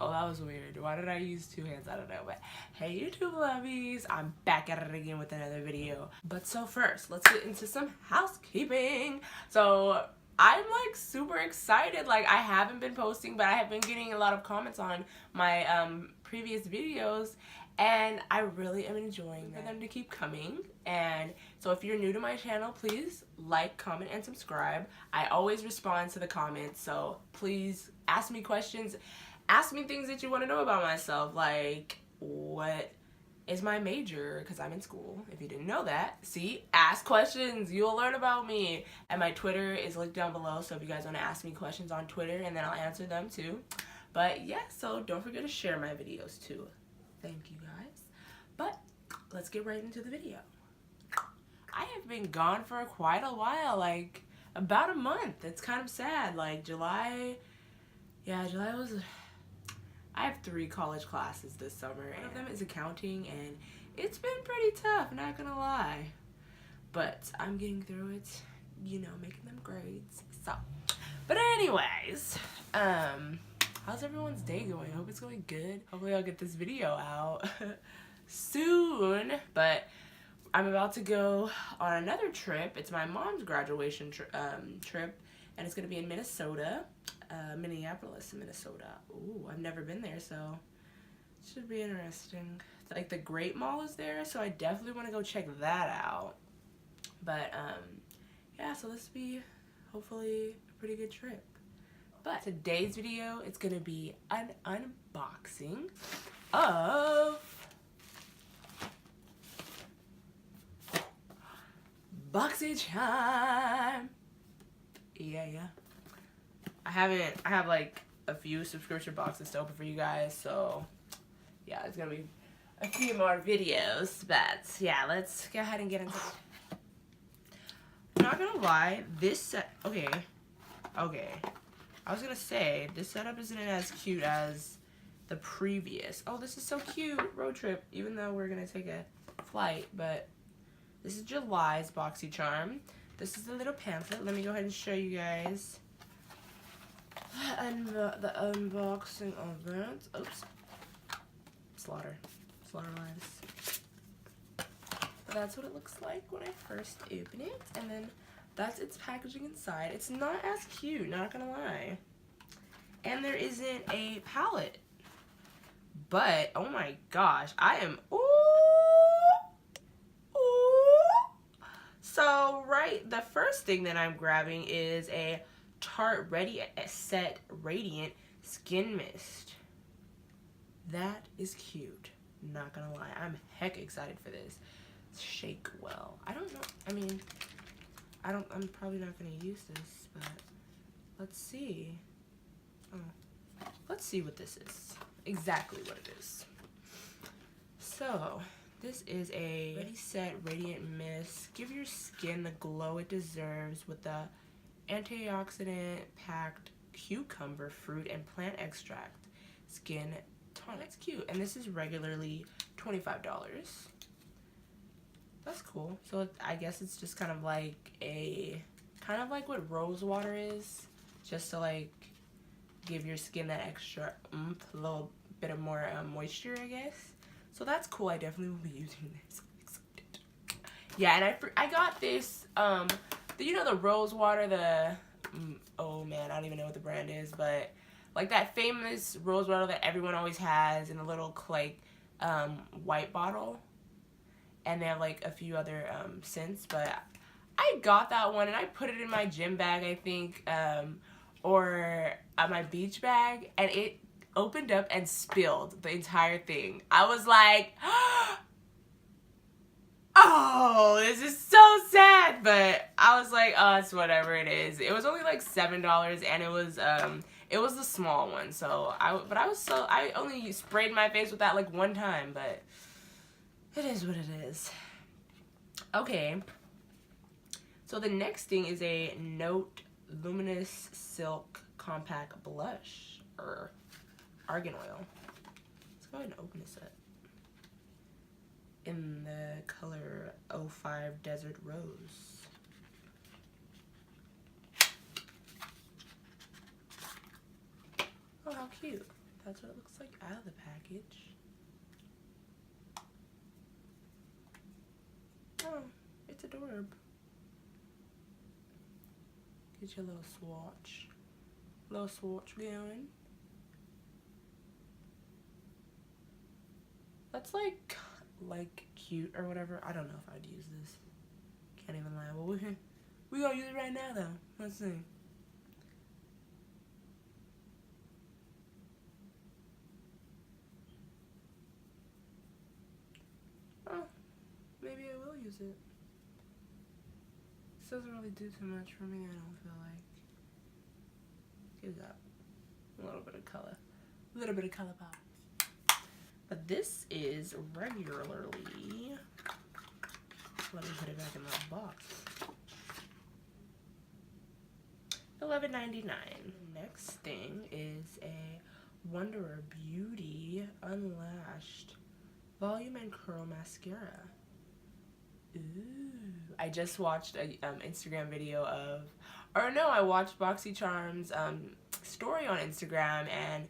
Oh, that was weird. Why did I use two hands? I don't know. But hey, YouTube lovies, I'm back at it again with another video. But so first, let's get into some housekeeping. So I'm like super excited. Like I haven't been posting, but I have been getting a lot of comments on my previous videos, and I really am enjoying for them to keep coming. And so if you're new to my channel, please like, comment, and subscribe. I always respond to the comments, so please ask me questions. Ask me things that you want to know about myself, like what is my major, because I'm in school. If you didn't know that, see, ask questions, you'll learn about me. And my Twitter is linked down below, so if you guys want to ask me questions on Twitter, and then I'll answer them too. But yeah, so don't forget to share my videos too. Thank you guys. But let's get right into the video. I have been gone for quite a while, like about a month. It's kind of sad. Like July was... I have 3 college classes this summer. One of them is accounting, and it's been pretty tough, not gonna lie. But I'm getting through it, you know, making them grades. So, but anyways, how's everyone's day going? I hope it's going good. Hopefully I'll get this video out soon. But I'm about to go on another trip. It's my mom's graduation trip, and it's gonna be in Minnesota. Minneapolis, Minnesota. Ooh, I've never been there, so it should be interesting. Like the Great Mall is there, so I definitely want to go check that out. But yeah, so this will be hopefully a pretty good trip. But today's video, it's gonna be an unboxing of Boxy Charm. Yeah. I have like a few subscription boxes to open for you guys, so yeah, it's gonna be a few more videos, but yeah, let's go ahead and get into it. I'm not gonna lie, this set, okay, I was gonna say, this setup isn't as cute as the previous. Oh, this is so cute, road trip, even though we're gonna take a flight, but this is July's Boxy Charm. This is the little pamphlet. Let me go ahead and show you guys the unboxing of that. Oops. Slaughter lives. But that's what it looks like when I first open it. And then that's its packaging inside. It's not as cute, not gonna lie. And there isn't a palette. But, oh my gosh, I am, ooh. So, right, the first thing that I'm grabbing is a Tarte Ready Set Radiant Skin Mist. That is cute. Not gonna lie. I'm heck excited for this. Shake well. I don't know. I mean, I'm probably not gonna use this, but let's see. Oh, let's see what this is. Exactly what it is. So, this is a Ready Set Radiant Mist. Give your skin the glow it deserves with the antioxidant packed cucumber fruit and plant extract skin tonic. That's cute. And this is regularly $25. That's cool. So I guess it's just kind of like what rose water is, just to like give your skin that extra oomph, a little bit of more moisture, I guess. So that's cool. I definitely will be using this. Yeah, and I got this you know, the rose water, oh man, I don't even know what the brand is, but like that famous rose water that everyone always has in a little like white bottle, and they have like a few other scents, but I got that one and I put it in my gym bag, I think, or my beach bag, and it opened up and spilled the entire thing. I was like, oh, this is so sad, but I was like, oh, it's whatever it is. It was only like $7, and it was the small one. So I only sprayed my face with that like one time, but it is what it is. Okay. So the next thing is a Note Luminous Silk Compact Blush, or argan oil. Let's go ahead and open this up. In the color 05 Desert Rose. Oh, how cute. That's what it looks like out of the package. Oh, it's adorable. Get your little swatch. Little swatch going. That's like cute or whatever. I don't know if I'd use this. Can't even lie. Well, we gonna use it right now though. Let's see. Oh, maybe I will use it. This doesn't really do too much for me, I don't feel like. Gives up a little bit of color. A little bit of color pop. But this is regularly, let me put it back in the box, $11.99. Next thing is a Wanderer Beauty Unlashed Volume and Curl Mascara. Ooh. I just watched a Instagram video of, or no, I watched Boxy Charm's story on Instagram, and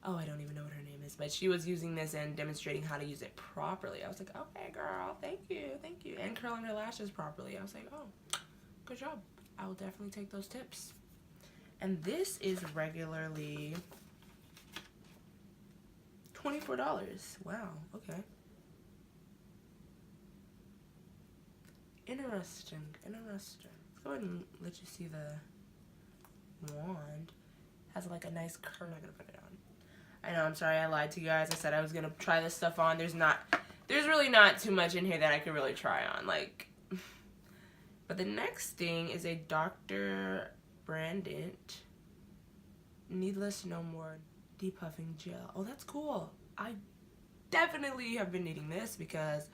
oh, I don't even know what her name is, but she was using this and demonstrating how to use it properly. I was like, okay, girl, thank you. And curling her lashes properly. I was like, oh, good job. I will definitely take those tips. And this is regularly $24. Wow, okay. Interesting. Let's go ahead and let you see the wand. Has like a nice curl. I'm not gonna put it on. I know, I'm sorry, I lied to you guys. I said I was gonna try this stuff on. There's really not too much in here that I could really try on. Like, but the next thing is a Dr. Brandant Needless No More Depuffing Gel. Oh, that's cool. I definitely have been needing this because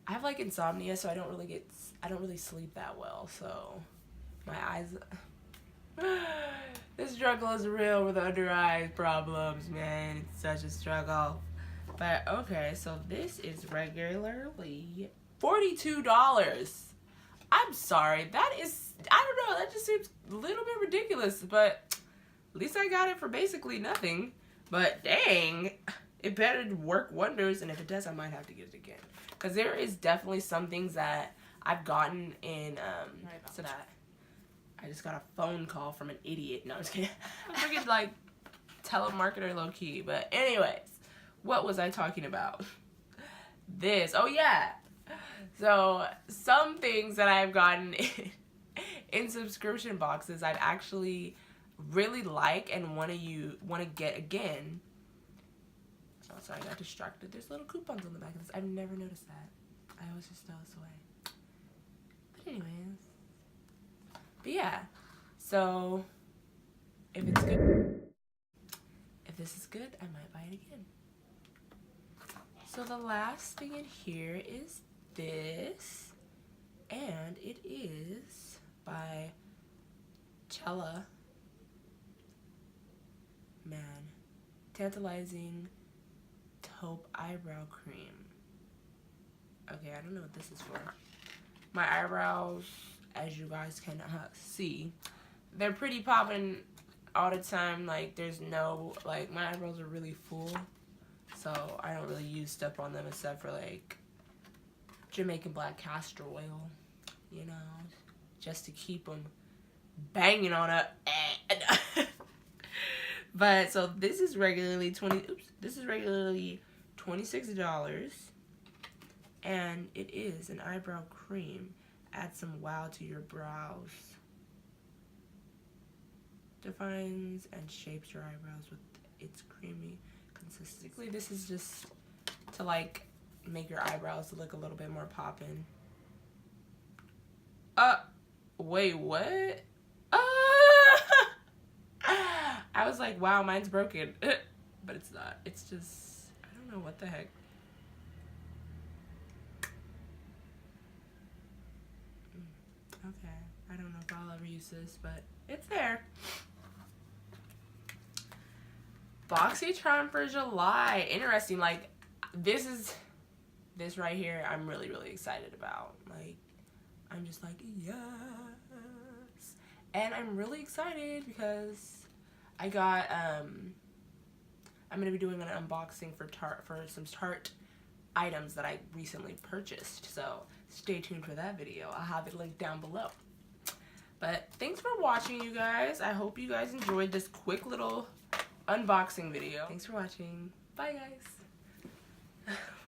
I have like insomnia, so I don't really sleep that well. So my eyes. This struggle is real with under eye problems, man. It's such a struggle. But okay, so this is regularly $42. I'm sorry, that is, I don't know, that just seems a little bit ridiculous, but at least I got it for basically nothing. But dang, it better work wonders, and if it does, I might have to get it again. Because there is definitely some things that I've gotten in, so that I just got a phone call from an idiot. No, I'm just kidding. I'm freaking like telemarketer low key. But anyways, what was I talking about? This. Oh yeah. So some things that I've gotten in subscription boxes I'd actually really like and want to get again. Oh, sorry, I got distracted. There's little coupons on the back of this. I've never noticed that. I always just throw this away. But anyways. But yeah, so if it's good, if this is good, I might buy it again. So the last thing in here is this, and it is by Chella. Man, Tantalizing Taupe Eyebrow Cream. Okay, I don't know what this is for. My eyebrows, as you guys can see, they're pretty popping all the time. Like, there's no, like, my eyebrows are really full, so I don't really use stuff on them except for like Jamaican black castor oil, you know, just to keep them banging on up. But so this is regularly $26, and it is an eyebrow cream. Add some wow to your brows. Defines and shapes your eyebrows with its creamy consistency. This is just to like make your eyebrows look a little bit more poppin'. Wait, what? I was like, wow, mine's broken. But it's not. It's just, I don't know what the heck. Okay, I don't know if I'll ever use this, but it's there. Boxy Charm for July. Interesting. Like, this right here, I'm really, really excited about. Like, I'm just like, yes. And I'm really excited because I got I'm going to be doing an unboxing for some Tarte items that I recently purchased. So stay tuned for that video. I'll have it linked down below. But thanks for watching, you guys. I hope you guys enjoyed this quick little unboxing video. Thanks for watching. Bye, guys.